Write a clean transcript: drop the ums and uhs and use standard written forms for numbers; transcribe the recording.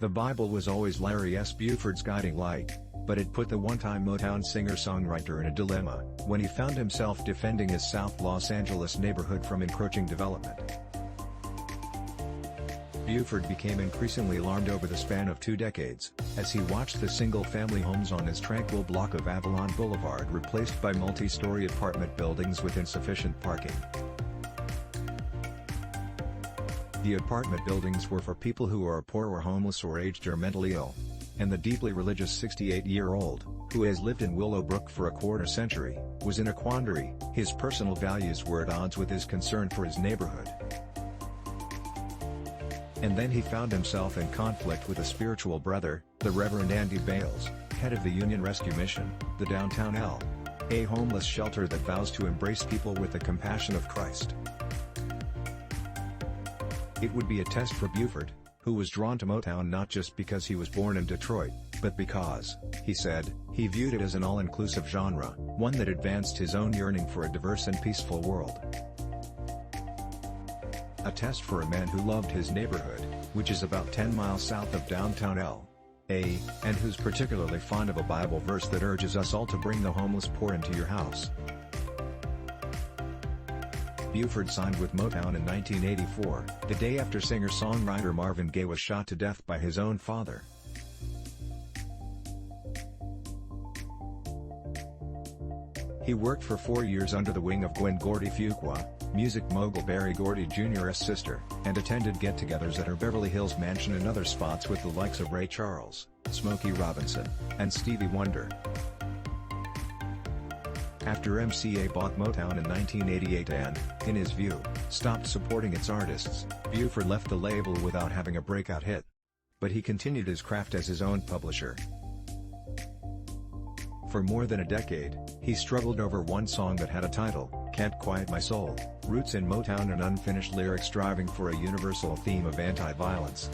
The Bible was always Larry S. Buford's guiding light, but it put the one-time Motown singer-songwriter in a dilemma, when he found himself defending his South Los Angeles neighborhood from encroaching development. Buford became increasingly alarmed over the span of 2 decades, as he watched the single-family homes on his tranquil block of Avalon Boulevard replaced by multi-story apartment buildings with insufficient parking. The apartment buildings were for people who are poor or homeless or aged or mentally ill. And the deeply religious 68-year-old, who has lived in Willowbrook for a quarter century, was in a quandary. His personal values were at odds with his concern for his neighborhood. And then he found himself in conflict with a spiritual brother, the Reverend Andy Bales, head of the Union Rescue Mission, the downtown L.A. homeless shelter that vows to embrace people with the compassion of Christ. It would be a test for Buford, who was drawn to Motown not just because he was born in Detroit, but because, he said, he viewed it as an all-inclusive genre, one that advanced his own yearning for a diverse and peaceful world. A test for a man who loved his neighborhood, which is about 10 miles south of downtown L.A., and who's particularly fond of a Bible verse that urges us all to bring the homeless poor into your house. Buford signed with Motown in 1984, the day after singer-songwriter Marvin Gaye was shot to death by his own father. He worked for 4 years under the wing of Gwen Gordy Fuqua, music mogul Berry Gordy Jr.'s sister, and attended get-togethers at her Beverly Hills mansion and other spots with the likes of Ray Charles, Smokey Robinson, and Stevie Wonder. After MCA bought Motown in 1988 and, in his view, stopped supporting its artists, Buford left the label without having a breakout hit. But he continued his craft as his own publisher. For more than a decade, he struggled over one song that had a title, Can't Quiet My Soul, roots in Motown and unfinished lyrics striving for a universal theme of anti-violence.